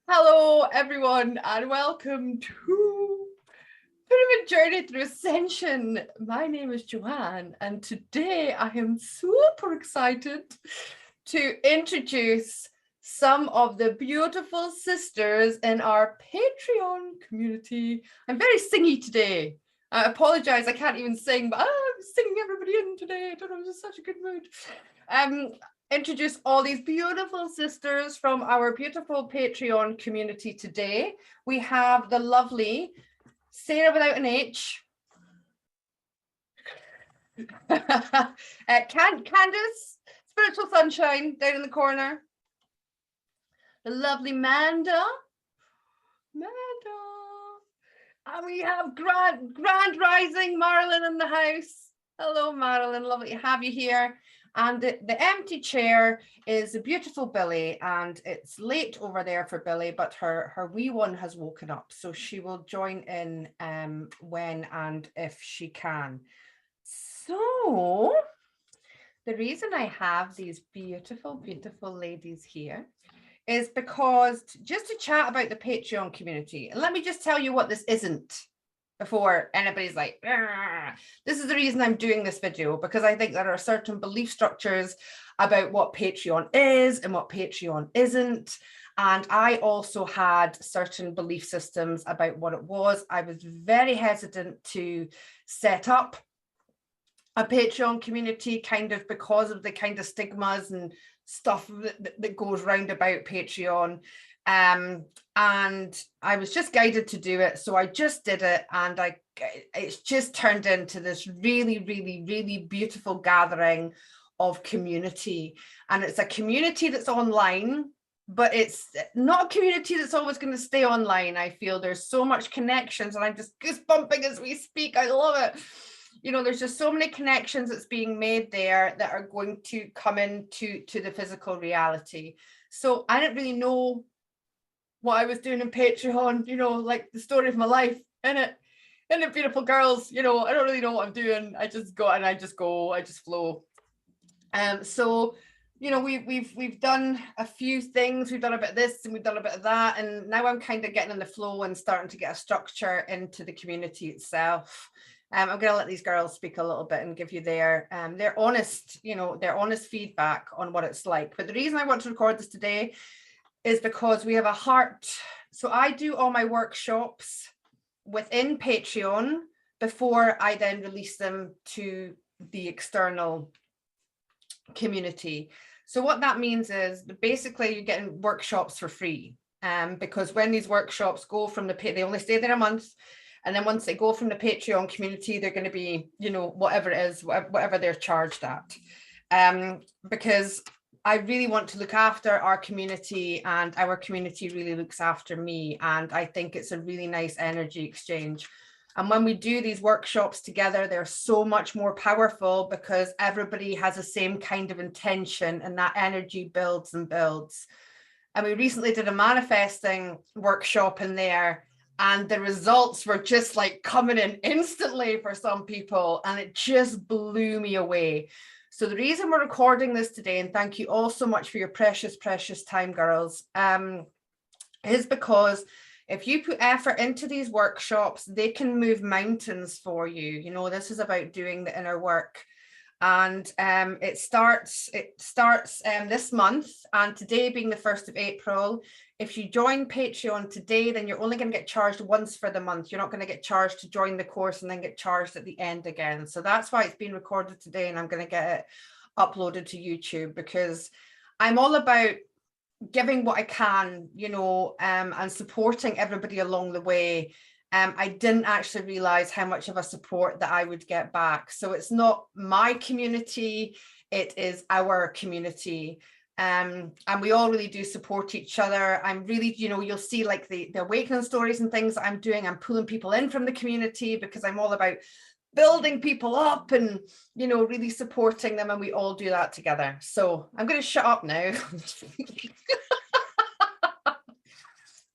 Hello, everyone, and welcome to Pyramid Journey Through Ascension. My name is Joanne, and today I am super excited to introduce some of the beautiful sisters in our Patreon community. I'm very singy today. I apologize, I can't even sing, but I'm singing everybody in today. I don't know, I'm just such a good mood. Introduce all these beautiful sisters from our beautiful Patreon community today. We have the lovely Sara without an H, Candace, Spiritual Sunshine down in the corner, the lovely Manda, and we have Grand Rising Marlyn in the house. Hello, Marlyn, lovely to have you here. And the empty chair is a beautiful Billy, and it's late over there for Billy, but her wee one has woken up, so she will join in when and if she can. So the reason I have these beautiful, beautiful ladies here is because just to chat about the Patreon community. And let me just tell you what this isn't before anybody's like, argh. This is the reason I'm doing this video, because I think there are certain belief structures about what Patreon is and what Patreon isn't. And I also had certain belief systems about what it was. I was very hesitant to set up a Patreon community kind of because of the kind of stigmas and stuff that goes round about Patreon. And I was just guided to do it, so I just did it, and it's just turned into this really, really, really beautiful gathering of community. And it's a community that's online, but it's not a community that's always going to stay online. I feel there's so much connections, and I'm just goosebumping as we speak. I love it. You know, there's just so many connections that's being made there that are going to come into the physical reality. So I didn't really know what I was doing in Patreon, you know, like the story of my life, innit, beautiful girls, you know, I don't really know what I'm doing. I just go and I just flow. So, you know, we've done a few things. We've done a bit of this and we've done a bit of that, and now I'm kind of getting in the flow and starting to get a structure into the community itself. I'm going to let these girls speak a little bit and give you their honest, you know, their honest feedback on what it's like. But the reason I want to record this today is because we have a heart. So I do all my workshops within Patreon before I then release them to the external community. So what that means is basically you're getting workshops for free. Because when these workshops go from they only stay there a month. And then once they go from the Patreon community, they're going to be, you know, whatever it is, whatever they're charged at. Because I really want to look after our community, and our community really looks after me. And I think it's a really nice energy exchange. And when we do these workshops together, they're so much more powerful because everybody has the same kind of intention, and that energy builds and builds. And we recently did a manifesting workshop in there, and the results were just like coming in instantly for some people, and it just blew me away. So the reason we're recording this today, and thank you all so much for your precious, precious time, girls, is because if you put effort into these workshops, they can move mountains for you. You know, this is about doing the inner work. And it starts this month, and today being the 1st of April, if you join Patreon today, then you're only going to get charged once for the month. You're not going to get charged to join the course and then get charged at the end again. So that's why it's being recorded today, and I'm going to get it uploaded to YouTube, because I'm all about giving what I can, you know, and supporting everybody along the way. I didn't actually realize how much of a support that I would get back. So it's not my community, it is our community. And we all really do support each other. I'm really, you know, you'll see like the awakening stories and things that I'm doing. I'm pulling people in from the community because I'm all about building people up and, you know, really supporting them. And we all do that together. So I'm going to shut up now.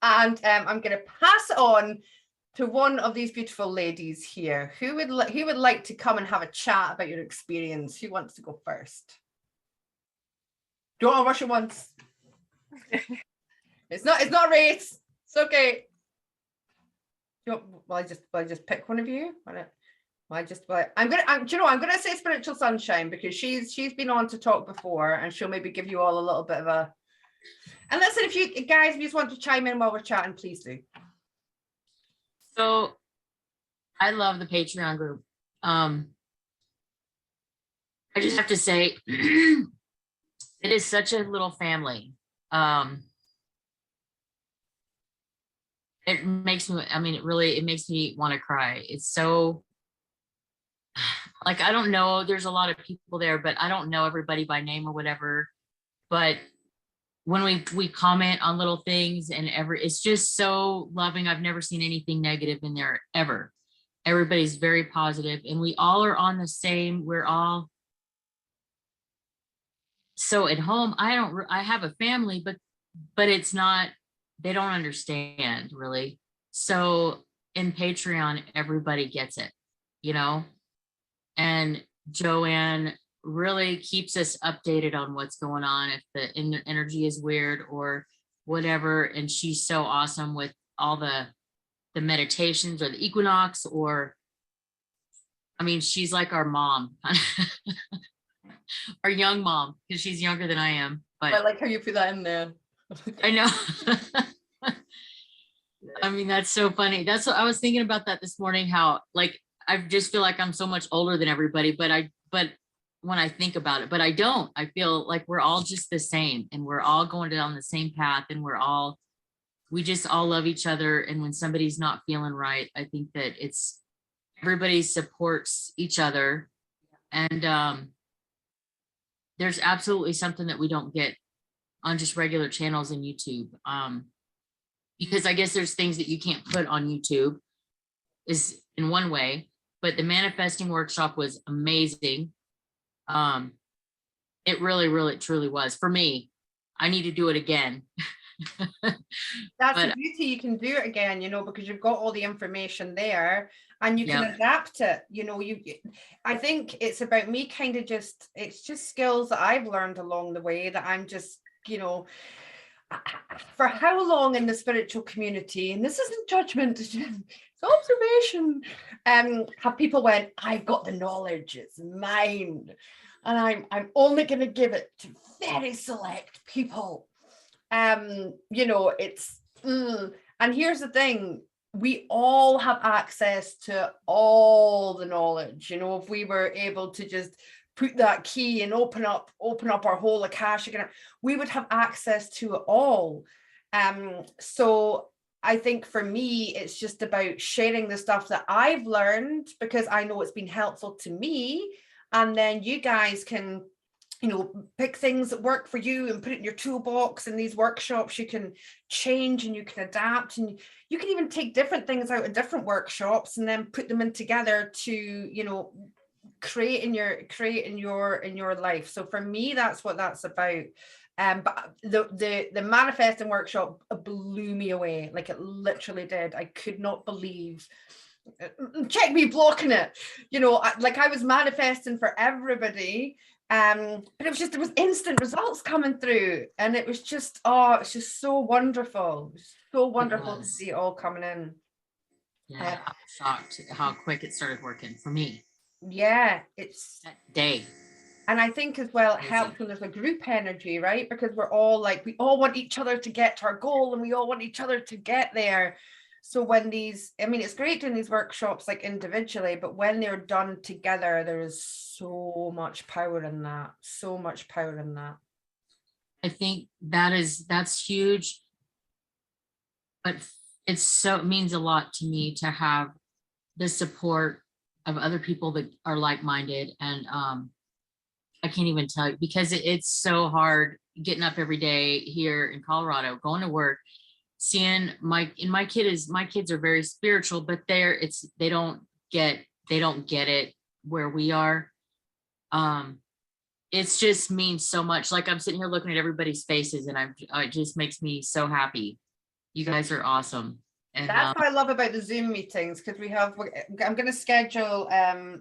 And I'm going to pass it on to one of these beautiful ladies here. Who would like to come and have a chat about your experience? Who wants to go first? Do you want to rush it once? It's not a race. It's okay. Will I just pick one of you? I'm gonna say Spiritual Sunshine, because she's been on to talk before, and she'll maybe give you all a little bit of a. And listen, if you guys just want to chime in while we're chatting, please do. So I love the Patreon group. I just have to say it is such a little family. It makes me, I mean, it makes me want to cry. It's so, like, I don't know, there's a lot of people there, but I don't know everybody by name or whatever. But when we comment on little things and it's just so loving. I've never seen anything negative in there ever. Everybody's very positive, and we all are on the same, we're all so at home. I have a family, but it's not, they don't understand really. So in Patreon, everybody gets it, you know, and Joanne really keeps us updated on what's going on, if the energy is weird or whatever. And she's so awesome with all the meditations or the equinox, or, I mean, she's like our mom, our young mom, because she's younger than I am. But I like how you put that in there. I know. I mean, that's so funny. That's what I was thinking about that this morning, how like I just feel like I'm so much older than everybody, but when I think about it, but I don't. I feel like we're all just the same, and we're all going down the same path, and we just all love each other. And when somebody's not feeling right, I think that everybody supports each other. And there's absolutely something that we don't get on just regular channels in YouTube. Because I guess there's things that you can't put on YouTube, is in one way, but the manifesting workshop was amazing. It really, really, truly was. For me, I need to do it again. That's the beauty. You can do it again, you know, because you've got all the information there, and you can adapt it. You know, I think it's about me kind of it's just skills that I've learned along the way that I'm just, you know, for how long in the spiritual community, and this isn't judgment, it's observation, have people went, I've got the knowledge, it's mine, and I'm only going to give it to very select people. You know, and here's the thing, we all have access to all the knowledge. You know, if we were able to just put that key and open up our whole Akashic, we would have access to it all. So I think for me, it's just about sharing the stuff that I've learned, because I know it's been helpful to me, and then you guys can, you know, pick things that work for you and put it in your toolbox. In these workshops, you can change and you can adapt, and you can even take different things out of different workshops and then put them in together to, you know, create in your life. So for me, that's what that's about. But the manifesting workshop blew me away. Like, it literally did. I could not believe. Check me blocking it. You know, I was manifesting for everybody. But it was just, there was instant results coming through, and it was just, it's just so wonderful. It was so wonderful to see it all coming in. Yeah, I'm shocked how quick it started working for me. Yeah, it's that day. And I think as well, it helps when there's a group energy, right? Because we're all like, we all want each other to get to our goal, and we all want each other to get there. So when it's great doing these workshops like individually, but when they're done together, there is so much power in that. So much power in that. I think that's huge. But it means a lot to me to have the support of other people that are like-minded. And I can't even tell you, because it's so hard getting up every day here in Colorado, going to work, seeing my kids are very spiritual, but they don't get it where we are. It's just means so much. Like, I'm sitting here looking at everybody's faces, and it just makes me so happy. You guys are awesome. And that's what I love about the Zoom meetings, because I'm going to schedule,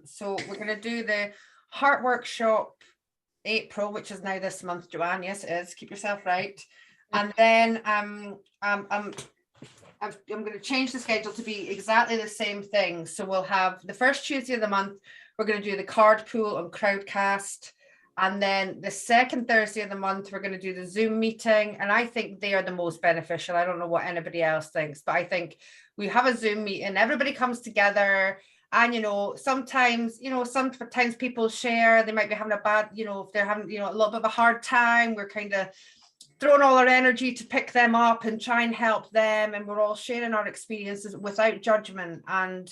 so we're going to do the Heart Workshop April, which is now this month, Joanne. Yes, it is. Keep yourself right. And then I'm going to change the schedule to be exactly the same thing. So we'll have the first Tuesday of the month, we're going to do the card pool on Crowdcast. And then the second Thursday of the month, we're going to do the Zoom meeting. And I think they are the most beneficial. I don't know what anybody else thinks, but I think we have a Zoom meeting, everybody comes together. And, sometimes people share, they might be having a bad, if they're having, a little bit of a hard time, we're kind of throwing all our energy to pick them up and try and help them. And we're all sharing our experiences without judgment. And,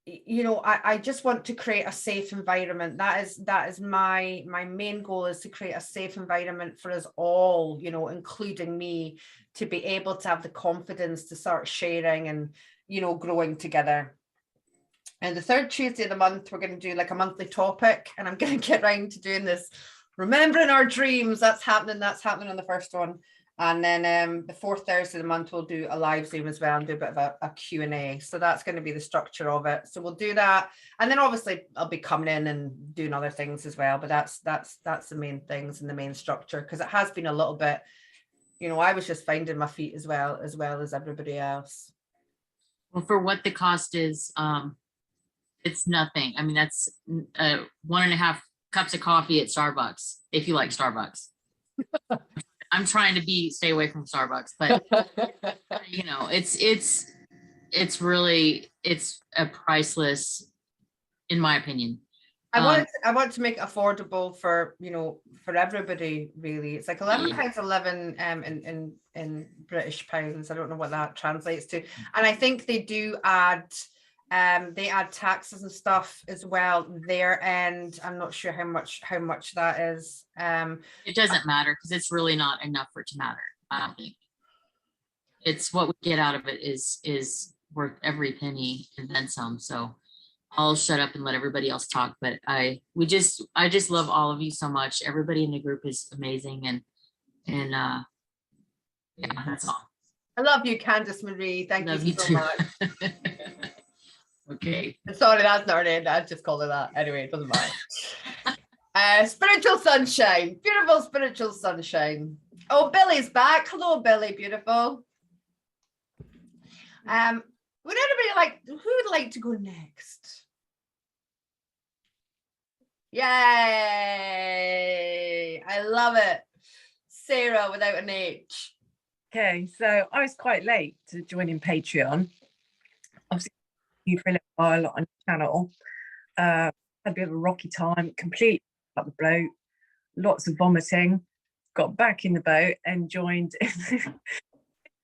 I just want to create a safe environment. That is my main goal, is to create a safe environment for us all, including me, to be able to have the confidence to start sharing and, growing together. And the third Tuesday of the month, we're going to do like a monthly topic, and I'm going to get around to doing this, remembering our dreams. That's happening on the first one. And then the fourth Thursday of the month, we'll do a live Zoom as well and do a bit of a Q&A. So that's going to be the structure of it. So we'll do that. And then obviously I'll be coming in and doing other things as well. But that's the main things and the main structure, because it has been a little bit, I was just finding my feet as well as everybody else. Well, for what the cost is, it's nothing. I mean, that's 1.5 cups of coffee at Starbucks, if you like Starbucks. I'm trying to stay away from Starbucks, but it's really a priceless, in my opinion. I want to make it affordable for everybody, really. It's like £11.11 in British pounds. I don't know what that translates to. And I think they do add taxes and stuff as well their end. I'm not sure how much that is. It doesn't matter, because it's really not enough for it to matter. I don't think. It's what we get out of it is worth every penny and then some. So I'll shut up and let everybody else talk. But I just love all of you so much. Everybody in the group is amazing, and yeah, that's all. I love you, Candice Marie. Thank you so much. Okay. Sorry, that's not her name. I just called her that. Anyway, it doesn't matter. Spiritual sunshine. Beautiful spiritual sunshine. Oh, Billy's back. Hello, Billy. Beautiful. Would anybody who would like to go next? Yay! I love it. Sara without an H. Okay, so I was quite late to joining Patreon. Obviously, you for a little while on the channel. Had a bit of a rocky time, completely up the boat, lots of vomiting. Got back in the boat and joined.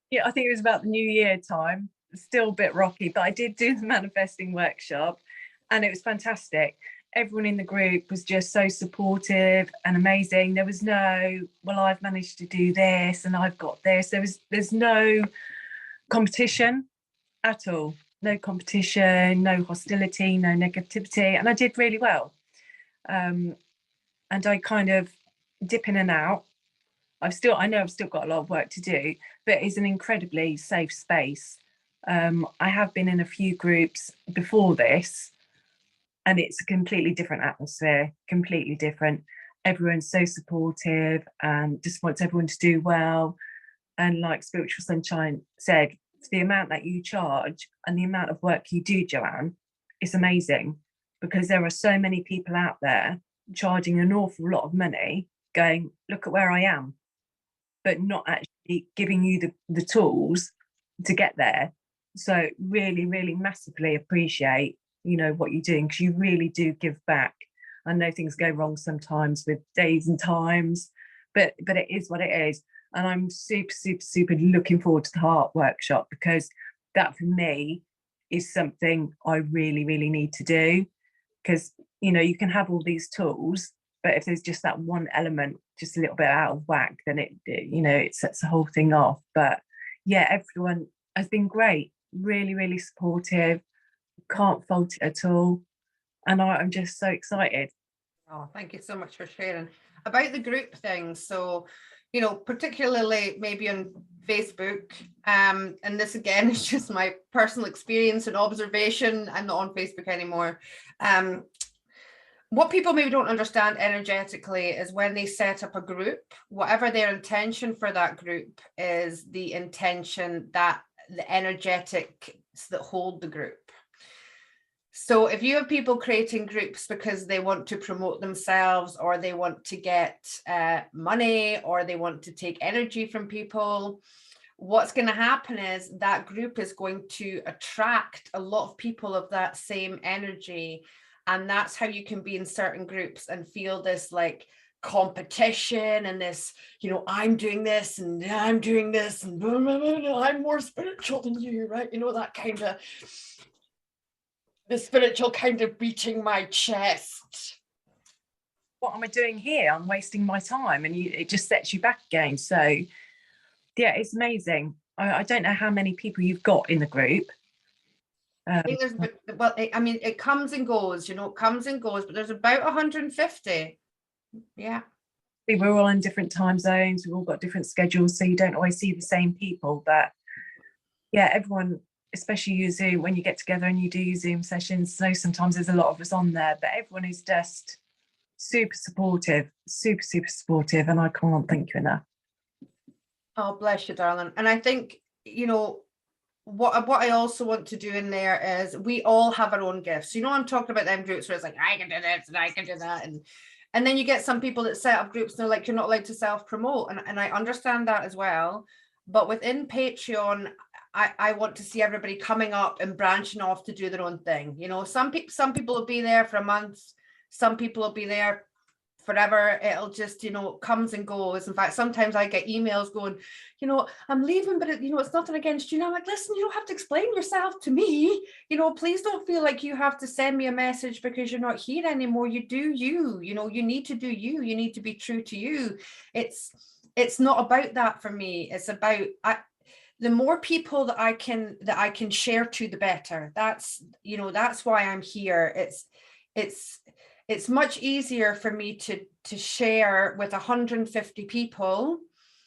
Yeah, I think it was about the New Year time. Still a bit rocky, but I did do the manifesting workshop, and it was fantastic. Everyone in the group was just so supportive and amazing. There was no, well, I've managed to do this and I've got this. There's no competition at all. No competition, no hostility, no negativity. And I did really well. And I kind of dip in and out. I know I've still got a lot of work to do, but it's an incredibly safe space. I have been in a few groups before this, and it's a completely different atmosphere, completely different. Everyone's so supportive and just wants everyone to do well. And like Spiritual Sunshine said, for the amount that you charge and the amount of work you do, Joanne, it's amazing, because there are so many people out there charging an awful lot of money going, look at where I am, but not actually giving you the tools to get there. So really, really massively appreciate what you're doing, because you really do give back. I know things go wrong sometimes with days and times, but it is what it is. And I'm super, super, super looking forward to the Heart workshop, because that for me is something I really, really need to do. Because you can have all these tools, but if there's just that one element just a little bit out of whack, then it sets the whole thing off. But yeah, everyone has been great, really, really supportive. Can't fault it at all, and I'm just so excited. Oh, thank you so much for sharing about the group thing. So particularly maybe on Facebook, and this again is just my personal experience and observation. I'm not on Facebook anymore. what people maybe don't understand energetically is when they set up a group, whatever their intention for that group is the intention that the energetics that hold the group. So if you have people creating groups because they want to promote themselves, or they want to get money, or they want to take energy from people, what's going to happen is that group is going to attract a lot of people of that same energy. And that's how you can be in certain groups and feel this like competition and this, you know, I'm doing this and I'm doing this and blah, blah, blah, blah, I'm more spiritual than you, right? You know, that kind of, the spiritual kind of beating my chest. What am I doing here? I'm wasting my time. And it just sets you back again. So yeah, it's amazing. I don't know how many people you've got in the group. I think I mean, it comes and goes, you know, it comes and goes, but there's about 150. Yeah. We're all in different time zones. We've all got different schedules, so you don't always see the same people. But yeah, everyone, especially you Zoom, when you get together and you do Zoom sessions, so sometimes there's a lot of us on there, but everyone is just super supportive, super supportive, and I can't thank you enough. Oh, bless you, darling. And I think, you know, what I also want to do in there is we all have our own gifts. You know, I'm talking about them groups where it's like, I can do this and I can do that. And then you get some people that set up groups and they're like, you're not allowed to self-promote. And I understand that as well. But within Patreon, I want to see everybody coming up and branching off to do their own thing. You know, some people will be there for a month. Some people will be there forever. It'll just, you know, comes and goes. In fact, sometimes I get emails going, you know, I'm leaving, but you know, it's nothing against you. And I'm like, listen, you don't have to explain yourself to me. You know, please don't feel like you have to send me a message because you're not here anymore. You do you, you know, you need to do you. You need to be true to you. It's not about that for me. It's about the more people that I can share to, the better. That's, you know, that's why I'm here. It's much easier for me to share with 150 people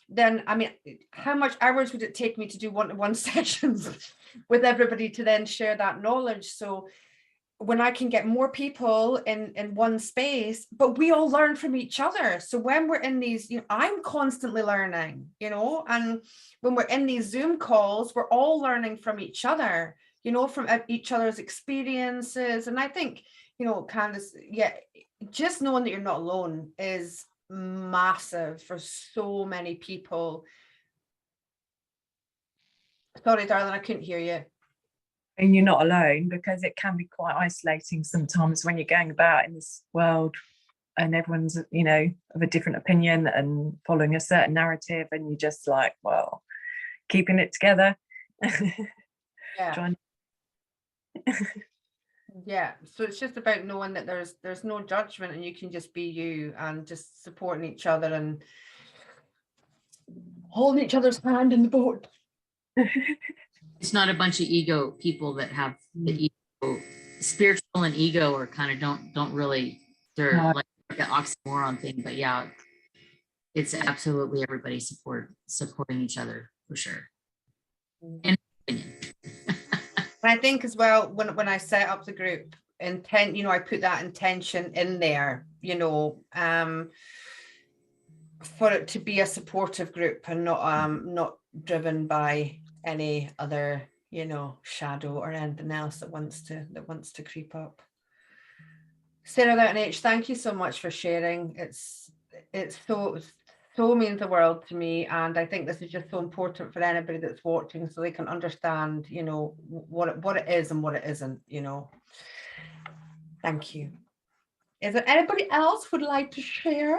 than, I mean, how much hours would it take me to do one-to-one sessions with everybody to then share that knowledge? So when I can get more people in one space, but we all learn from each other. So when we're in these, you know, I'm constantly learning, you know, and when we're in these Zoom calls, we're all learning from each other, you know, from each other's experiences. And I think, you know, Candace, yeah, just knowing that you're not alone is massive for so many people. Sorry, darling, I couldn't hear you. And you're not alone, because it can be quite isolating sometimes when you're going about in this world and everyone's, you know, of a different opinion and following a certain narrative, and you're just like, well, keeping it together. Yeah. Yeah, so it's just about knowing that there's no judgment and you can just be you and just supporting each other and holding each other's hand in the boat. It's not a bunch of ego people that have the ego. Spiritual and ego are kind of don't really, they're like an oxymoron thing. But yeah, it's absolutely everybody supporting each other for sure. In my opinion. I think as well, when I set up the group intent, you know, I put that intention in there, you know, for it to be a supportive group and not driven by any other, you know, shadow or anything else that wants to creep up. Sarah without an H, thank you so much for sharing. It's so means the world to me, and I think this is just so important for anybody that's watching, so they can understand, you know, what it is and what it isn't, you know. Thank you. Is there anybody else would like to share?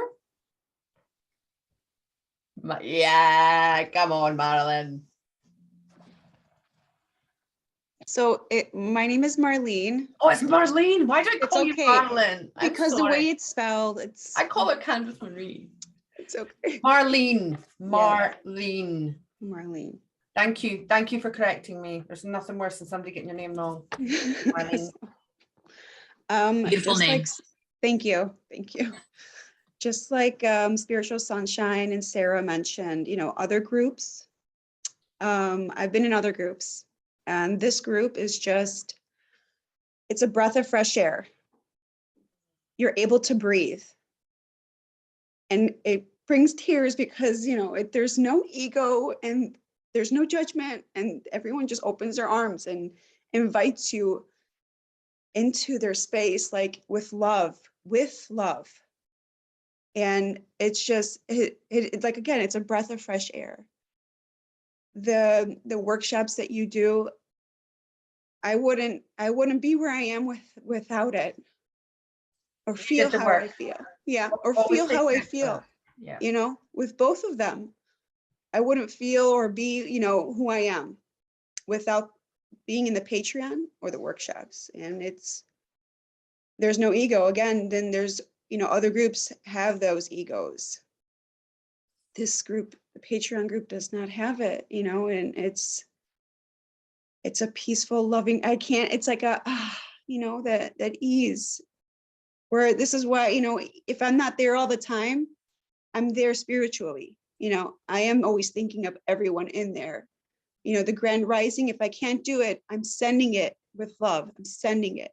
Yeah, come on, Marlyn. So my name is Marleen. Oh, it's Marleen. Why do I call you Marlyn? Because the way it's spelled, I call her Candace Marie. It's okay. Marleen. Marleen. Marleen. Thank you. Thank you for correcting me. There's nothing worse than somebody getting your name wrong. Marleen. Beautiful name. Thank you. Thank you. Just like Spiritual Sunshine and Sarah mentioned, you know, other groups. I've been in other groups, and this group is just, it's a breath of fresh air. you're able to breathe. And it brings tears because, you know, there's no ego and there's no judgment, and everyone just opens their arms and invites you into their space, like with love. And it's just, it's like, again, it's a breath of fresh air. The workshops that you do, I wouldn't be where I am without it, or feel the how work. I feel. Yeah, or Always feel take how I credit for feel, that. Yeah. you know, with both of them. I wouldn't feel or be, you know, who I am without being in the Patreon or the workshops. And there's no ego. Again, then there's, you know, other groups have those egos. This group, the Patreon group, does not have it, you know, and it's a peaceful, loving, it's like you know, that ease, where this is why, you know, if I'm not there all the time, I'm there spiritually. You know, I am always thinking of everyone in there. You know, the grand rising, if I can't do it, I'm sending it with love. I'm sending it,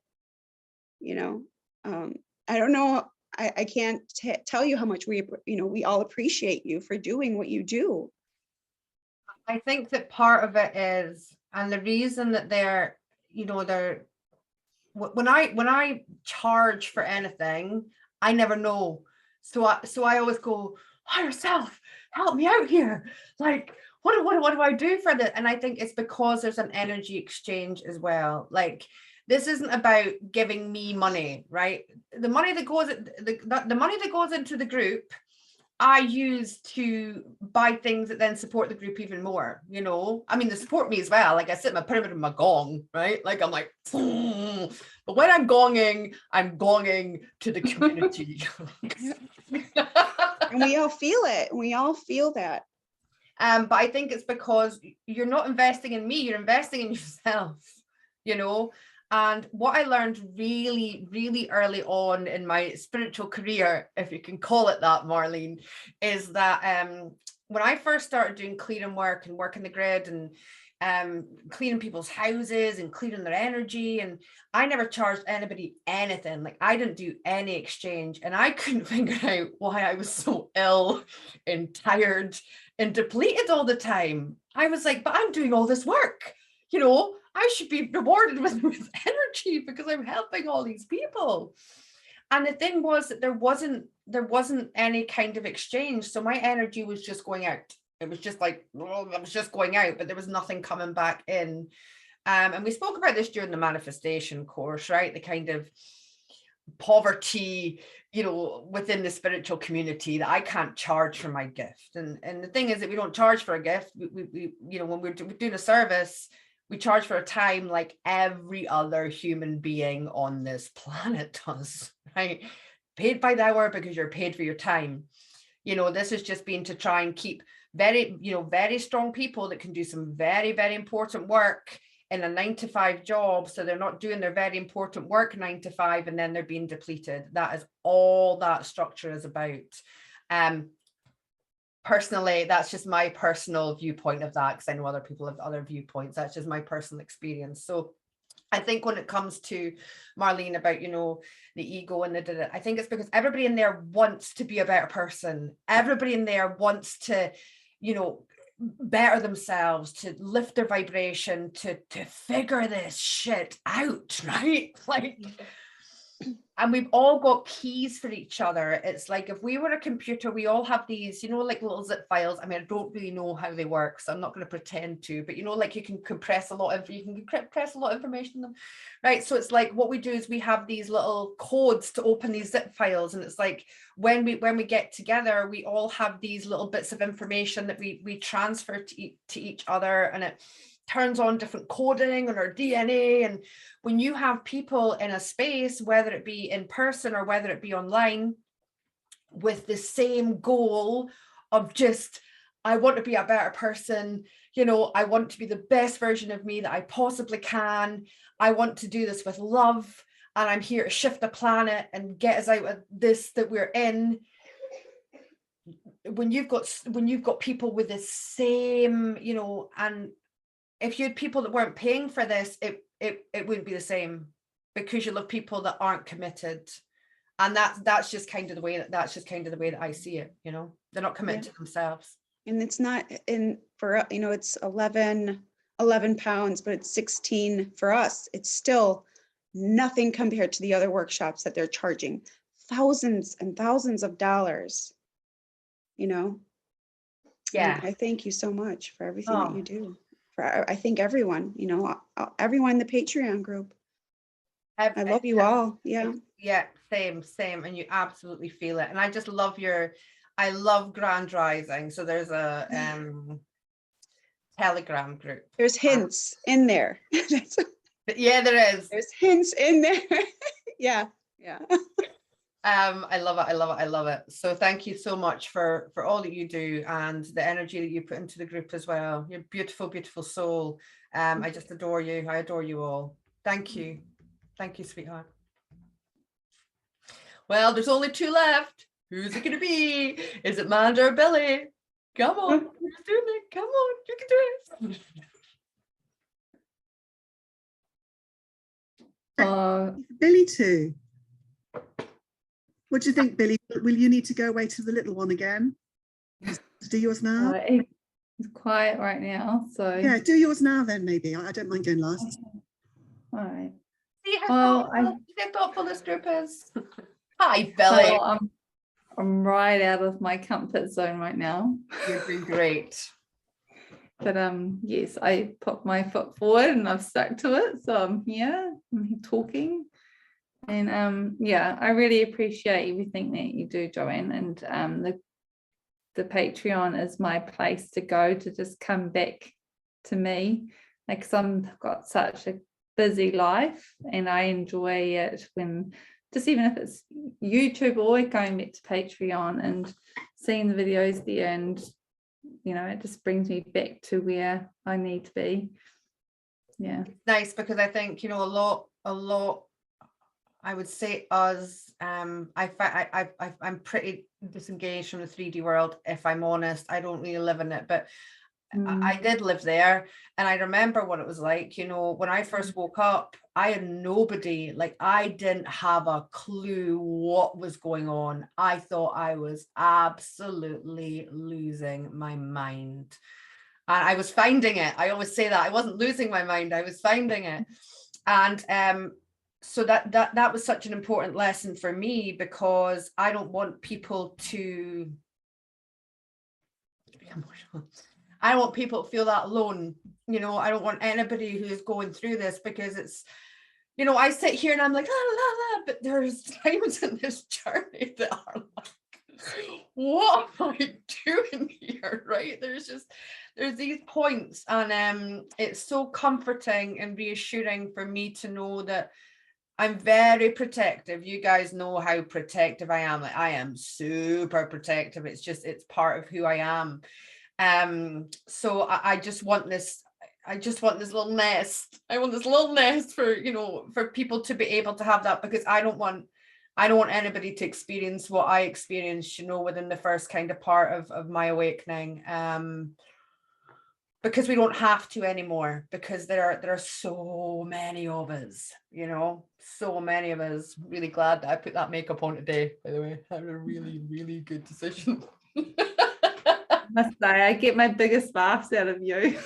you know. I don't know. I can't tell you how much we all appreciate you for doing what you do. I think that part of it is, and the reason that they're, you know, when I charge for anything, I never know. So I always go, higher self, help me out here. Like, what do I do for this? And I think it's because there's an energy exchange as well. Like, this isn't about giving me money, right? The money that goes the money that goes into the group, I use to buy things that then support the group even more, you know. I mean, they support me as well. Like, I sit in my pyramid with my gong, right? Like, I'm like, but when I'm gonging to the community. And we all feel it. We all feel that. But I think it's because you're not investing in me, you're investing in yourself, you know. And what I learned really, really early on in my spiritual career, if you can call it that, Marlene, is that when I first started doing clearing work and working the grid and cleaning people's houses and clearing their energy, and I never charged anybody anything. Like, I didn't do any exchange, and I couldn't figure out why I was so ill and tired and depleted all the time. I was like, but I'm doing all this work, you know, I should be rewarded with energy because I'm helping all these people. And the thing was that there wasn't any kind of exchange. So my energy was just going out. It was just like, well, I was just going out, but there was nothing coming back in. And we spoke about this during the manifestation course, right? The kind of poverty, you know, within the spiritual community, that I can't charge for my gift. And the thing is that we don't charge for a gift. We you know, when we're doing a service, we charge for a time like every other human being on this planet does, right? Paid by the hour because you're paid for your time. You know, this has just been to try and keep very strong people that can do some very, very important work in a 9-to-5 job. So they're not doing their very important work 9 to 5 and then they're being depleted. That is all that structure is about. Personally, that's just my personal viewpoint of that, because I know other people have other viewpoints. That's just my personal experience. So I think when it comes to Marlene about, you know, the ego and I think it's because everybody in there wants to be a better person. Everybody in there wants to, you know, better themselves, to lift their vibration, to figure this shit out, right? Like, and we've all got keys for each other. It's like, if we were a computer, we all have these, you know, like little zip files. I mean, I don't really know how they work, so I'm not going to pretend to, but you know, like you can compress a lot of information in them, right? So it's like, what we do is we have these little codes to open these zip files, and it's like when we get together, we all have these little bits of information that we transfer to each other, and it turns on different coding on our DNA. And when you have people in a space, whether it be in person or whether it be online, with the same goal of just, I want to be a better person, you know, I want to be the best version of me that I possibly can. I want to do this with love, and I'm here to shift the planet and get us out of this that we're in. When you've got people with the same, you know, and if you had people that weren't paying for this, it wouldn't be the same, because you'll have people that aren't committed. And that's just kind of the way that I see it, you know. They're not committed to themselves. And it's not for, you know, it's 11 pounds, but it's 16 for us. It's still nothing compared to the other workshops that they're charging thousands and thousands of dollars, you know. Yeah. And I thank you so much for everything that you Oh. do. For I think everyone, you know, everyone in the Patreon group. I love you all. Yeah. Yeah, same. And you absolutely feel it. And I just love I love Grand Rising. So there's a Telegram group. There's hints in there. Yeah, there is. There's hints in there. Yeah. I love it. So thank you so much for all that you do and the energy that you put into the group as well. You're a beautiful soul. I just adore you. I adore you all. Thank you, sweetheart. Well, there's only 2 left. Who's it gonna be? Is it Manda or Billy? Come on, who's doing it? Come on, you can do it. Billy too. What do you think, Billy? Will you need to go away to the little one again? To do yours now? It's quiet right now, so Yeah, do yours now then, maybe. I don't mind going last. all right. See how thoughtful this group is. Hi, Billy. Well, I'm right out of my comfort zone right now. You're doing great. But yes, I put my foot forward and I've stuck to it. So I'm here talking. And yeah, I really appreciate everything that you do, Joanne. And the Patreon is my place to go to just come back to me. Like, 'cause I've got such a busy life and I enjoy it when, just even if it's YouTube or going back to Patreon and seeing the videos there, and you know, it just brings me back to where I need to be. Yeah, Nice, because I think, you know, a lot I would say us, I'm pretty disengaged from the 3D world, if I'm honest. I don't really live in it, but I did live there, and I remember what it was like. You know, when I first woke up, I had nobody, like I didn't have a clue what was going on. I thought I was absolutely losing my mind, and I was finding it. I always say that I wasn't losing my mind, I was finding it. And so that was such an important lesson for me, because I don't want people to I don't want people to feel that alone. You know, I don't want anybody who's going through this, because it's, you know, I sit here and I'm like, la, la, la, but there's times in this journey that are like, what am I doing here, right? There's these points, and it's so comforting and reassuring for me to know that I'm very protective. You guys know how protective I am. Like, I am super protective. It's part of who I am. So I just want this little nest. I want this little nest for, you know, for people to be able to have that, because I don't want anybody to experience what I experienced, you know, within the first kind of part of my awakening. Because we don't have to anymore, because there are so many of us, you know, so many of us. Really glad that I put that makeup on today, by the way. That was a really, really good decision. I must say, I get my biggest laughs out of you.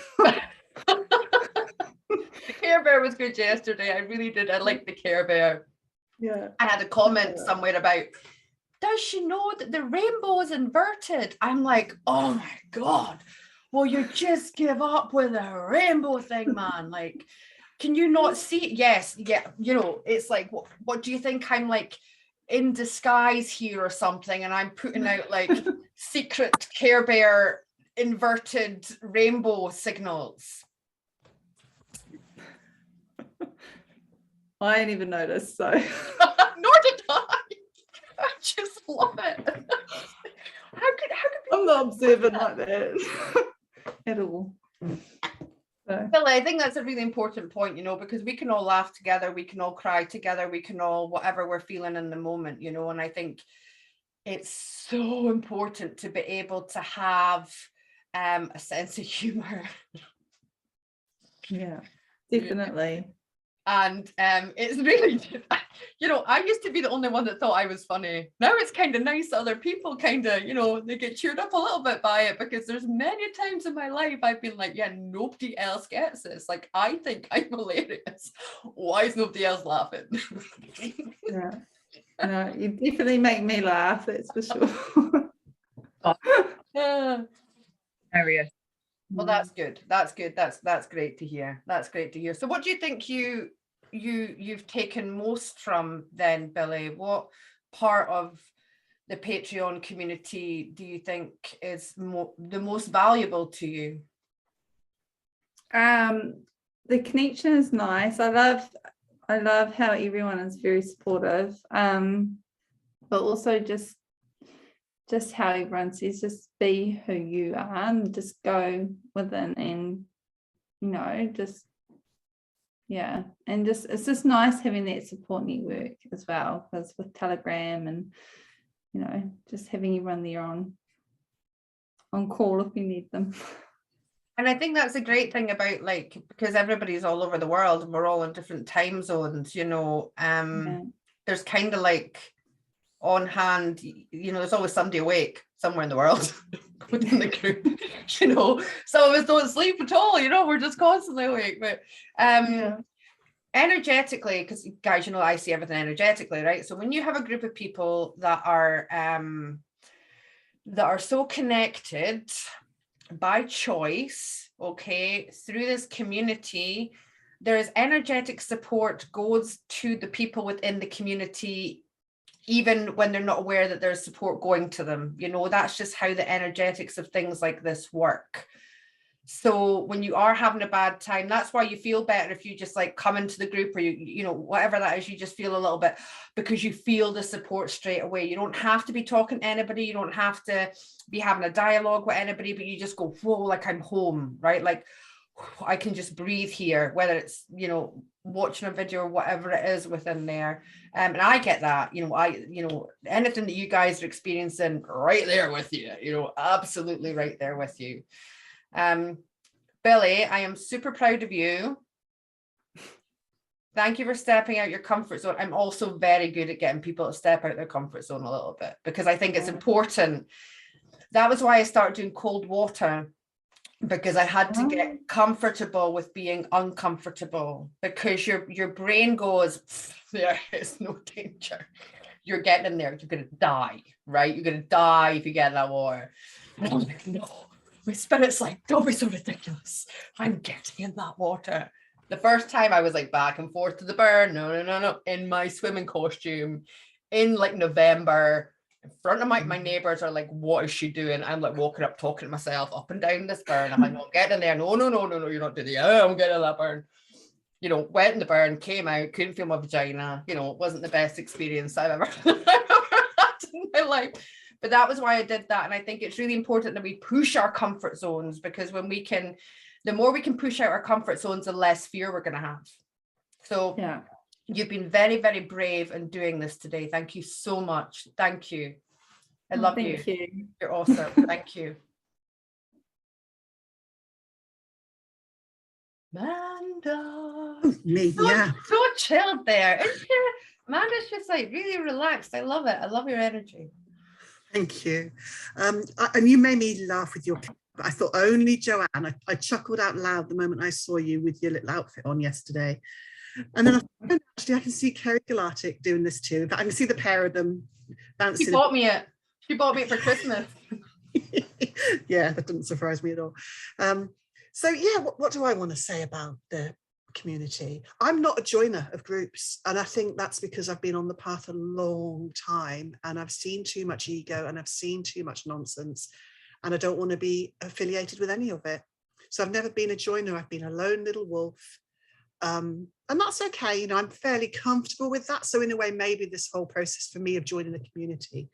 The Care Bear was good yesterday. I really did. I liked the Care Bear. Yeah. I had a comment somewhere about, does she know that the rainbow is inverted? I'm like, oh my God. Well, you just give up with a rainbow thing, man. Like, can you not see it? Yes, yeah. You know, it's like, what do you think? I'm like in disguise here or something, and I'm putting out like secret Care Bear inverted rainbow signals. I didn't even notice, so. Nor did I. I just love it. How could I'm not observant like that at all. So. Billy, I think that's a really important point, you know, because we can all laugh together, we can all cry together, we can all, whatever we're feeling in the moment, you know, and I think it's so important to be able to have a sense of humor. Yeah, definitely. And it's really, you know, I used to be the only one that thought I was funny. Now it's kind of nice that other people kind of, you know, they get cheered up a little bit by it, because there's many times in my life I've been like, yeah, nobody else gets this. Like, I think I'm hilarious. Why is nobody else laughing? Yeah. No, you definitely make me laugh, that's for sure. Yeah. Area. Well, that's good. That's good. That's great to hear. That's great to hear. So what do you think you've taken most from then, Billy? What part of the Patreon community do you think is the most valuable to you? The connection is nice. I love how everyone is very supportive. But also just how everyone says, just be who you are and just go within, and you know, just and just it's just nice having that support network as well, because with Telegram and, you know, just having everyone there on call if you need them. And I think that's a great thing about, like, because everybody's all over the world and we're all in different time zones, you know, there's kind of like on hand, you know, there's always somebody awake somewhere in the world within the group, you know. Some of us don't sleep at all, you know, we're just constantly awake. But energetically, because guys, you know, I see everything energetically, right? So when you have a group of people that are so connected by choice, okay, through this community, there's energetic support goes to the people within the community, even when they're not aware that there's support going to them. You know, that's just how the energetics of things like this work. So when you are having a bad time, that's why you feel better if you just like come into the group, or you know, whatever that is, you just feel a little bit, because you feel the support straight away. You don't have to be talking to anybody, you don't have to be having a dialogue with anybody, but you just go, whoa, like I'm home, right? Like I can just breathe here, whether it's, you know, watching a video or whatever it is within there. And I get that, you know, anything that you guys are experiencing, right there with you, you know, absolutely right there with you. Billy, I am super proud of you. Thank you for stepping out your comfort zone. I'm also very good at getting people to step out their comfort zone a little bit, because I think it's important. That was why I started doing cold water, because I had to get comfortable with being uncomfortable, because your brain goes, there is no danger. You're getting in there, you're going to die, right? You're going to die if you get in that water. And I was like, no. My spirit's like, don't be so ridiculous. I'm getting in that water. The first time I was like back and forth to the burn. No. In my swimming costume in like November, in front of my neighbors are like, what is she doing? I'm like walking up, talking to myself up and down this burn. I'm like, no, get in there. No, you're not doing it. Yeah, I'm getting in that burn. You know, went in the burn, came out, couldn't feel my vagina. You know, it wasn't the best experience I've ever had in my life. But that was why I did that. And I think it's really important that we push our comfort zones, because when we can, the more we can push out our comfort zones, the less fear we're going to have. So you've been very, very brave in doing this today. Thank you so much. Thank you. I love you. Thank you. You're awesome. Thank you. Manda. Me, So chilled there. Isn't it? Manda's just like really relaxed. I love it. I love your energy. Thank you. And you made me laugh with your, but I thought only Joanne. I chuckled out loud the moment I saw you with your little outfit on yesterday. And then I thought, actually, I can see Kerry Galactic doing this too. But I can see the pair of them bouncing. She bought me it. She bought me it for Christmas. Yeah, that didn't surprise me at all. So yeah, what do I want to say about the community? I'm not a joiner of groups, and I think that's because I've been on the path a long time, and I've seen too much ego and I've seen too much nonsense, and I don't want to be affiliated with any of it. So I've never been a joiner. I've been a lone little wolf, and that's okay. You know, I'm fairly comfortable with that. So in a way, maybe this whole process for me of joining the community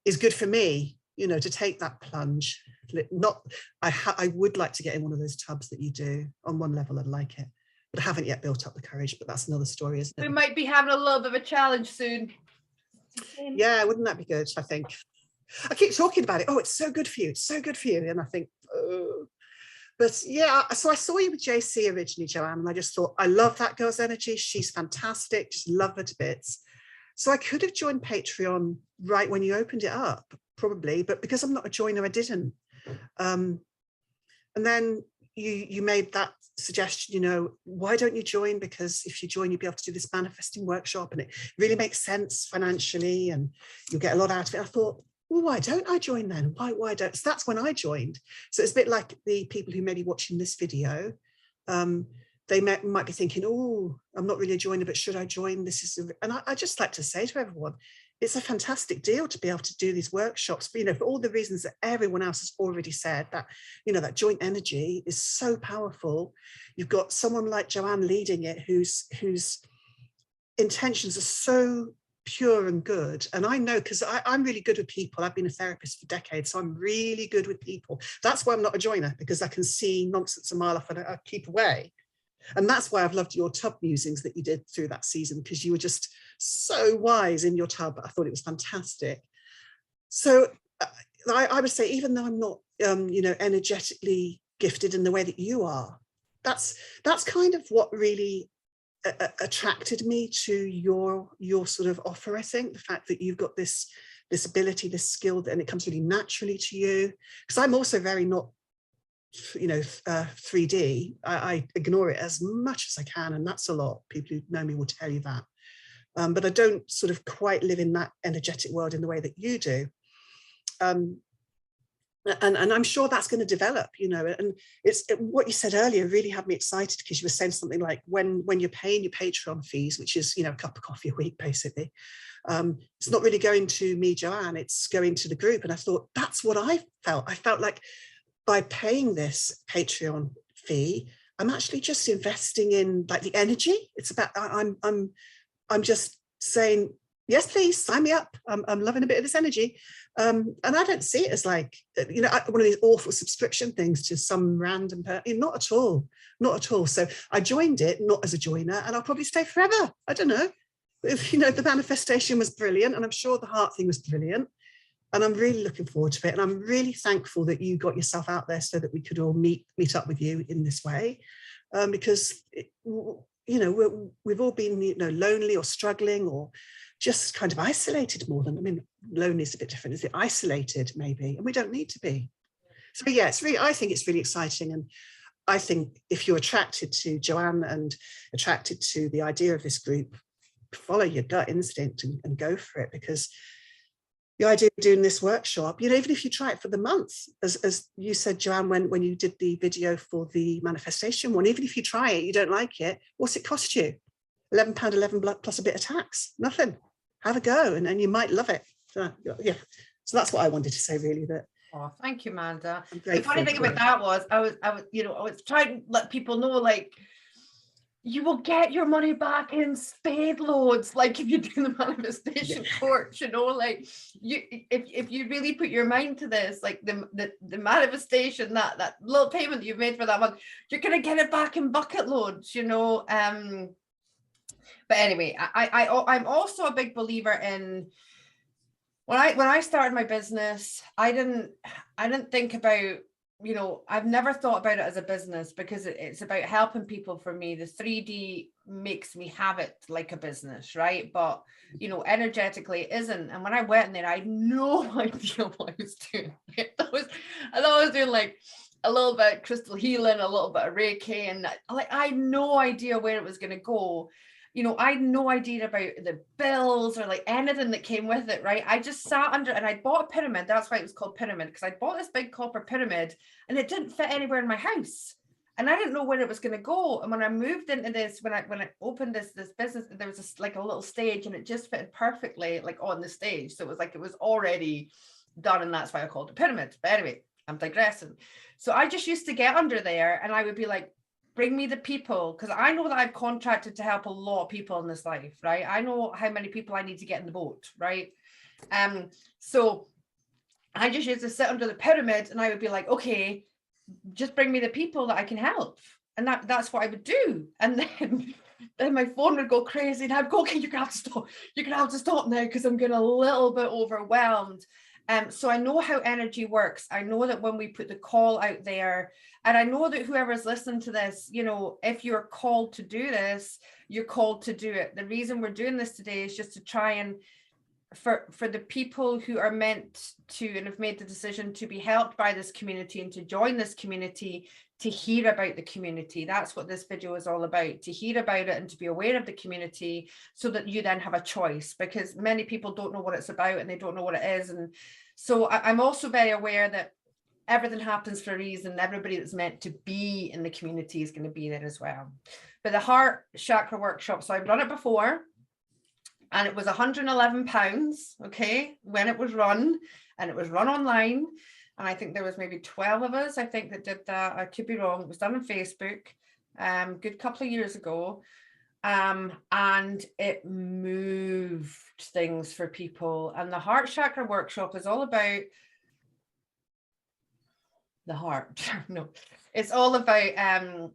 is good for me, you know, to take that plunge. I would like to get in one of those tubs that you do. On one level, I'd like it, but I haven't yet built up the courage. But that's another story, isn't it? We might be having a little bit of a challenge soon. Yeah, wouldn't that be good? I think I keep talking about it. Oh, it's so good for you. It's so good for you. And I think, oh, But yeah, so I saw you with JC originally, Joanne, and I just thought, I love that girl's energy. She's fantastic. Just love her to bits. So I could have joined Patreon right when you opened it up, probably, but because I'm not a joiner, I didn't. And then you made that suggestion, you know, why don't you join? Because if you join, you'll be able to do this manifesting workshop, and it really makes sense financially, and you'll get a lot out of it. I thought, well, why don't I join then? Why don't? So that's when I joined. So it's a bit like the people who may be watching this video. They might be thinking, oh, I'm not really a joiner, but should I join? And I just like to say to everyone, it's a fantastic deal to be able to do these workshops, you know, for all the reasons that everyone else has already said, that, you know, that joint energy is so powerful. You've got someone like Joanne leading it, whose intentions are so pure and good. And I know, because I'm really good with people. I've been a therapist for decades, so I'm really good with people. That's why I'm not a joiner, because I can see nonsense a mile off and I keep away. And that's why I've loved your tub musings that you did through that season, because you were just so wise in your tub. I thought it was fantastic. So I would say, even though I'm not, you know, energetically gifted in the way that you are, that's kind of what really attracted me to your sort of offer. I think the fact that you've got this ability, this skill, and it comes really naturally to you. Because I'm also very not, you know, 3D. I ignore it as much as I can, and that's a lot. People who know me will tell you that. But I don't sort of quite live in that energetic world in the way that you do. And I'm sure that's going to develop, you know. And what you said earlier really had me excited, because you were saying something like, when you're paying your Patreon fees, which is, you know, a cup of coffee a week, basically, it's not really going to me, Joanne, it's going to the group. And I thought, that's what I felt. I felt like, by paying this Patreon fee, I'm actually just investing in, like, the energy. It's about, I'm just saying, yes, please sign me up. I'm loving a bit of this energy. And I don't see it as like, you know, one of these awful subscription things to some random person. Not at all, not at all. So I joined it, not as a joiner, and I'll probably stay forever. I don't know. You know, the manifestation was brilliant, and I'm sure the heart thing was brilliant. And I'm really looking forward to it. And I'm really thankful that you got yourself out there so that we could all meet up with you in this way. Because, you know, we've all been, you know, lonely or struggling, or just kind of isolated more than, I mean, lonely is a bit different, is it? Isolated, maybe, and we don't need to be. So yeah, I think it's really exciting. And I think if you're attracted to Joanne and attracted to the idea of this group, follow your gut instinct and go for it. Because the idea of doing this workshop, you know, even if you try it for the month, as you said, Joanne, when you did the video for the manifestation one, even if you try it, you don't like it, what's it cost you? £11.11 plus a bit of tax, nothing. Have a go, and you might love it. So, yeah, so that's what I wanted to say, really. That. Oh, thank you, Manda. I'm The funny thing about that was, I was, you know, I was trying to let people know, like, you will get your money back in spade loads, like if you do the manifestation course, you know, like if you really put your mind to this, like the manifestation, that little payment that you've made for that month, you're gonna get it back in bucket loads, you know. But anyway, I'm also a big believer in, when I started my business, I didn't think about, you know, I've never thought about it as a business, because it's about helping people. For me, the 3D makes me have it like a business, right? But, you know, energetically it isn't. And when I went in there, I had no idea what I was doing. I thought I was doing like a little bit of crystal healing, a little bit of Reiki, and like I had no idea where it was going to go. You know, I had no idea about the bills or like anything that came with it, right? I just sat under, and I bought a pyramid. That's why it was called pyramid, because I bought this big copper pyramid and it didn't fit anywhere in my house. And I didn't know where it was going to go. And when I moved into this, when I opened this business, there was this, like a little stage, and it just fitted perfectly, like on the stage. So it was like, it was already done, and that's why I called it pyramid. But anyway, I'm digressing. So I just used to get under there, and I would be like, bring me the people, because I know that I've contracted to help a lot of people in this life, right? I know how many people I need to get in the boat, right? So I just used to sit under the pyramid, and I would be like, okay, just bring me the people that I can help. And that's what I would do. And then my phone would go crazy, and I'd go, okay, you're gonna have to stop. You're gonna have to stop now, because I'm getting a little bit overwhelmed. So I know how energy works. I know that when we put the call out there, and I know that whoever's listening to this, you know, if you're called to do this, you're called to do it. The reason we're doing this today is just to try and for the people who are meant to and have made the decision to be helped by this community and to join this community, to hear about the community. That's what this video is all about, to hear about it and to be aware of the community so that you then have a choice, because many people don't know what it's about and they don't know what it is. And so I'm also very aware that everything happens for a reason. Everybody that's meant to be in the community is going to be there as well. But the Heart Chakra workshop, so I've done it before, and it was £111, okay, when it was run, and it was run online. And I think there was maybe 12 of us, I think, that did that. I could be wrong. It was done on Facebook, good couple of years ago. And it moved things for people. And the Heart Chakra workshop is all about the heart. No, it's all about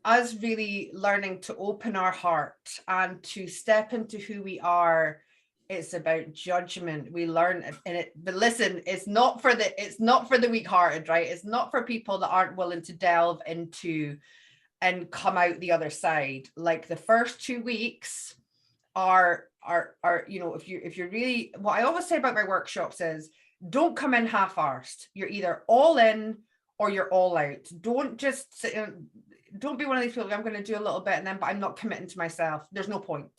us really learning to open our heart and to step into who we are. It's about judgment. We learn in it, but listen, it's not for the weak-hearted, right? It's not for people that aren't willing to delve into and come out the other side. Like the first 2 weeks are you know, if you're really, what I always say about my workshops is, don't come in half-arsed. You're either all in or you're all out. Don't just sit in, don't be one of these people, I'm going to do a little bit and then, but I'm not committing to myself. There's no point.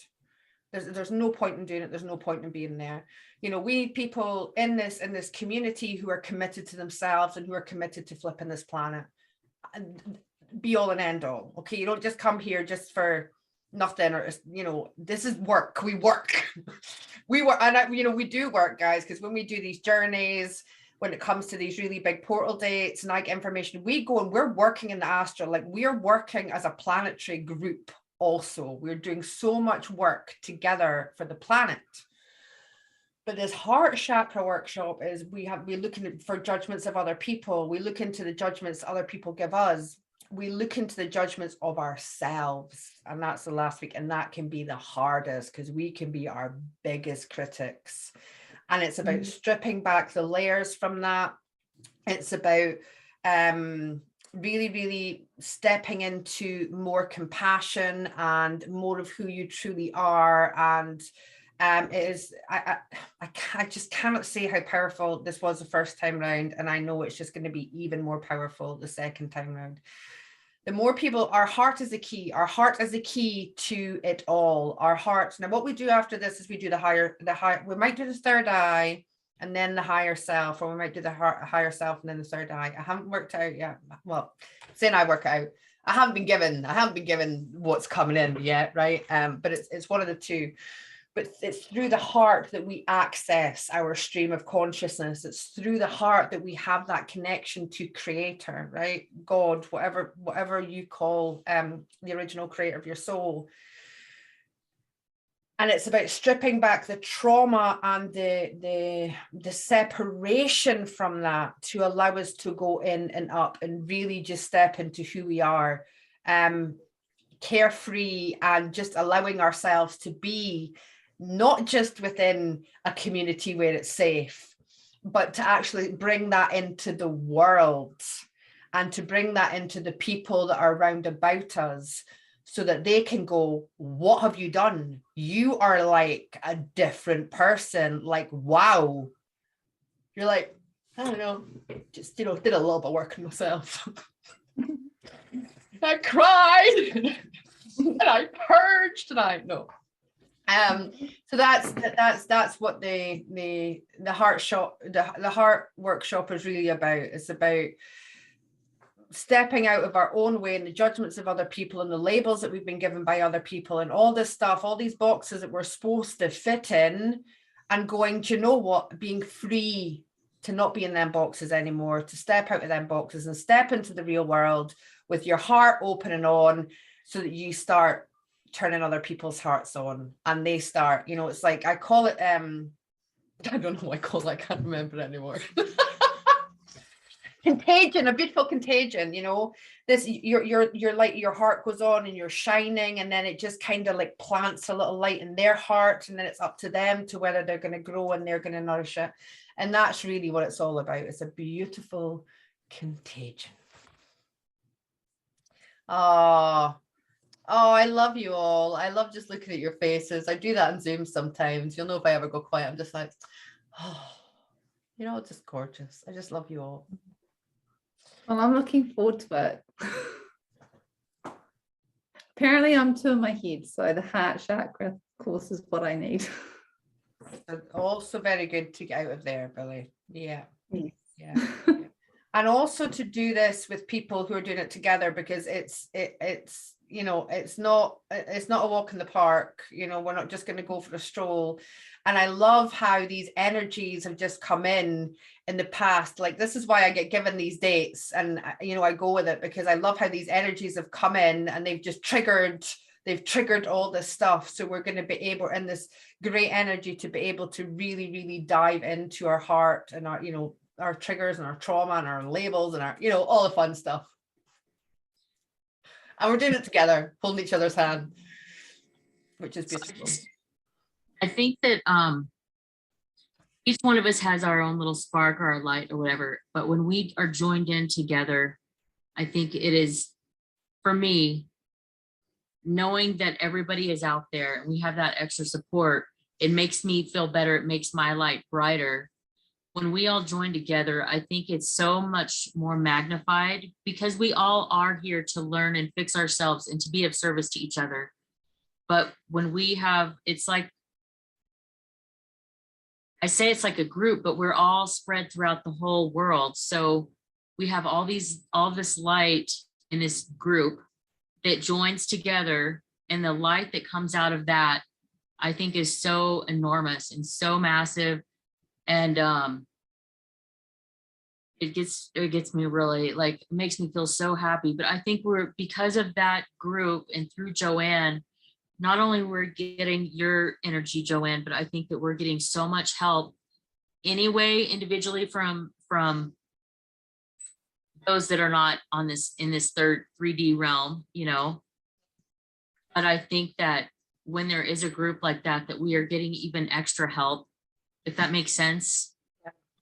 There's no point in doing it. There's no point in being there. You know, we need people in this community who are committed to themselves and who are committed to flipping this planet. And be all and end all. Okay, you don't just come here just for nothing, or, you know, this is work. We work. We work, and you know, we do work, guys, because when we do these journeys, when it comes to these really big portal dates and I get information, we go and we're working in the astral, like we're working as a planetary group. Also, we're doing so much work together for the planet. But this Heart Chakra workshop is we're looking for judgments of other people. We look into the judgments other people give us. We look into the judgments of ourselves, and that's the last week, and that can be the hardest because we can be our biggest critics. And it's about stripping back the layers from that. It's about really, really stepping into more compassion and more of who you truly are. And it is, I just cannot say how powerful this was the first time round. And I know it's just going to be even more powerful the second time round. The more people, our heart is the key. Our heart is the key to it all. Our heart. Now, what we do after this is we do the higher, we might do the third eye and then the higher self, or we might do the higher self and then the third eye. I haven't worked out yet. Well, saying I work out, I haven't been given what's coming in yet, right? But it's one of the two. But it's through the heart that we access our stream of consciousness. It's through the heart that we have that connection to creator, right? God, whatever you call the original creator of your soul. And it's about stripping back the trauma and the separation from that to allow us to go in and up and really just step into who we are, carefree, and just allowing ourselves to be not just within a community where it's safe, but to actually bring that into the world and to bring that into the people that are around about us, so that they can go, what have you done? You are like a different person. Like, wow. You're like, I don't know, just, you know, did a little bit of work on myself. I cried and I purged and I know. So that's what the heart workshop is really about. It's about stepping out of our own way and the judgments of other people and the labels that we've been given by other people and all this stuff, all these boxes that we're supposed to fit in, and going, do you know what, being free to not be in them boxes anymore, to step out of them boxes and step into the real world with your heart open and on, so that you start turning other people's hearts on and they start, you know, it's like, I call it, I don't know what I call it, I can't remember anymore. Contagion, a beautiful contagion, you know, this, you're like, your heart goes on and you're shining, and then it just kind of like plants a little light in their heart, and then it's up to them to whether they're going to grow and they're going to nourish it. And that's really what it's all about. It's a beautiful contagion. Oh, I love you all. I love just looking at your faces. I do that on Zoom sometimes. You'll know if I ever go quiet, I'm just like, oh, you know, it's just gorgeous. I just love you all. Well, I'm looking forward to it. Apparently I'm two in my head, so the heart chakra course is what I need. Also very good to get out of there, Billy. Yeah. Yes. Yeah. And also to do this with people who are doing it together, because it's you know, it's not a walk in the park. You know, we're not just going to go for a stroll. And I love how these energies have just come in the past. Like, this is why I get given these dates, and you know, I go with it because I love how these energies have come in and they've just triggered all this stuff. So we're going to be able, in this great energy, to be able to really, really dive into our heart and our, you know, our triggers and our trauma and our labels and our, you know, all the fun stuff. And we're doing it together, holding each other's hand, which is beautiful. I think that each one of us has our own little spark or our light or whatever, but when we are joined in together, I think it is, for me, knowing that everybody is out there and we have that extra support, it makes me feel better. It makes my light brighter. When we all join together, I think it's so much more magnified, because we all are here to learn and fix ourselves and to be of service to each other. But when we have, it's like, I say it's like a group, but we're all spread throughout the whole world. So we have all this light in this group that joins together, and the light that comes out of that, I think, is so enormous and so massive. And it gets me really, like, it makes me feel so happy. But I think we're, because of that group and through Joanne, not only we're getting your energy, Joanne, but I think that we're getting so much help anyway, individually, from those that are not on this, in this third 3D realm, you know. But I think that when there is a group like that, that we are getting even extra help, if that makes sense,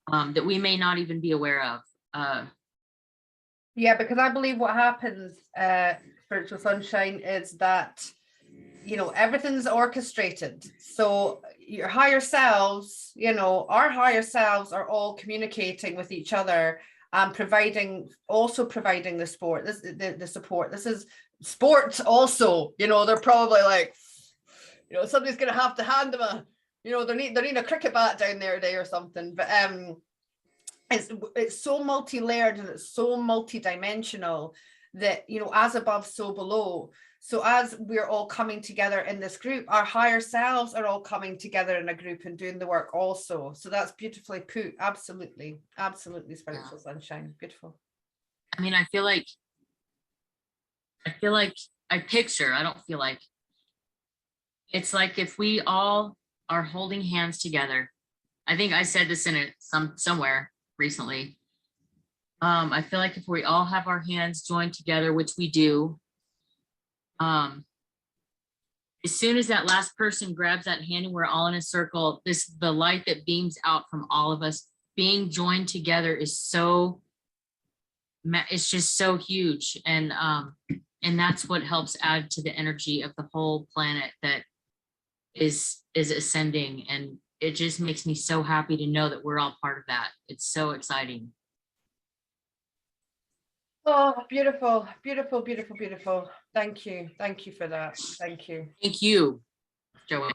that we may not even be aware of. Yeah, because I believe what happens, Spiritual Sunshine, is that, you know, everything's orchestrated. So your higher selves, you know, our higher selves are all communicating with each other and providing the support. The support. This is sports also, you know, they're probably like, you know, somebody's going to have to hand them a, you know, they need a cricket bat down there today or something. But it's so multi-layered and it's so multi-dimensional that, you know, as above, so below. So as we're all coming together in this group, our higher selves are all coming together in a group and doing the work also. So that's beautifully put. Absolutely. Absolutely, Spiritual Sunshine. Beautiful. I mean, I feel like I picture, I don't feel like, it's like if we all are holding hands together. I think I said this in somewhere recently. I feel like if we all have our hands joined together, which we do, as soon as that last person grabs that hand and we're all in a circle, the light that beams out from all of us being joined together is so, it's just so huge. And that's what helps add to the energy of the whole planet that is ascending. And it just makes me so happy to know that we're all part of that. It's so exciting. Oh, beautiful, beautiful, beautiful, beautiful. Thank you. Thank you for that. Thank you. Thank you, Joanne.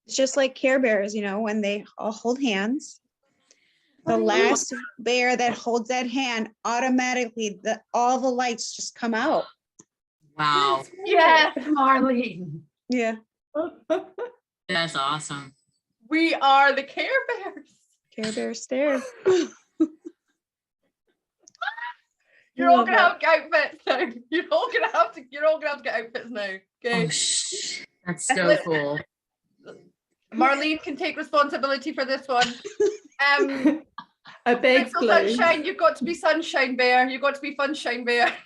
It's just like Care Bears, you know, when they all hold hands, the last bear that holds that hand, automatically all the lights just come out. Wow. Yes, Marlene. Yeah. That's awesome. We are the Care Bears. Care Bear stare. You're all gonna have outfits now. You're all gonna have to get outfits now. Okay. Oh, that's so cool. Marlene can take responsibility for this one. A big Spiritual Sunshine, you've got to be Sunshine Bear. You've got to be Funshine Bear.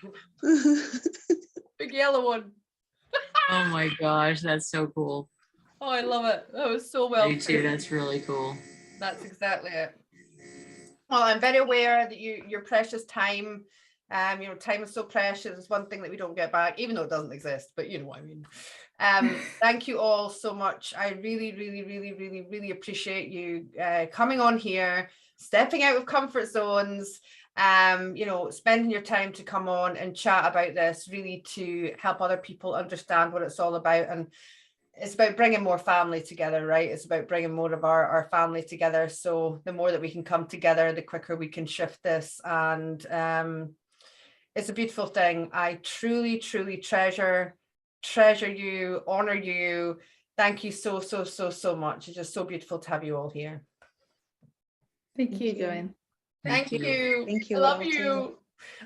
Big yellow one. Oh my gosh, that's so cool. Oh, I love it. That was so well. Me too. That's really cool. That's exactly it. Well, I'm very aware that your precious time, you know, time is so precious. It's one thing that we don't get back, even though it doesn't exist, but you know what I mean. Thank you all so much. I really appreciate you coming on here, stepping out of comfort zones, you know, spending your time to come on and chat about this, really to help other people understand what it's all about. And it's about bringing more family together, right? It's about bringing more of our family together. So the more that we can come together, the quicker we can shift this. And it's a beautiful thing. I truly treasure you, honor you. Thank you so much. It's just so beautiful to have you all here. Thank you, Joanne. Thank you. Thank you I love all, you. too.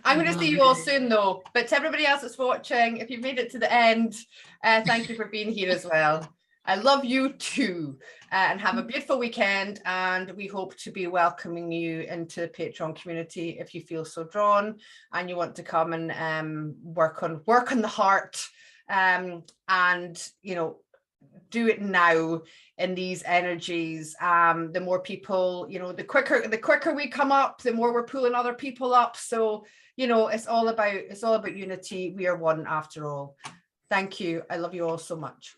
I'm going to see you all soon though, but to everybody else that's watching, if you've made it to the end, thank you for being here as well. I love you too, and have a beautiful weekend, and we hope to be welcoming you into the Patreon community if you feel so drawn and you want to come and work on the heart, and you know, do it now in these energies. The more people, you know, the quicker we come up, the more we're pulling other people up. So, you know, it's all about unity. We are one after all. Thank you. I love you all so much.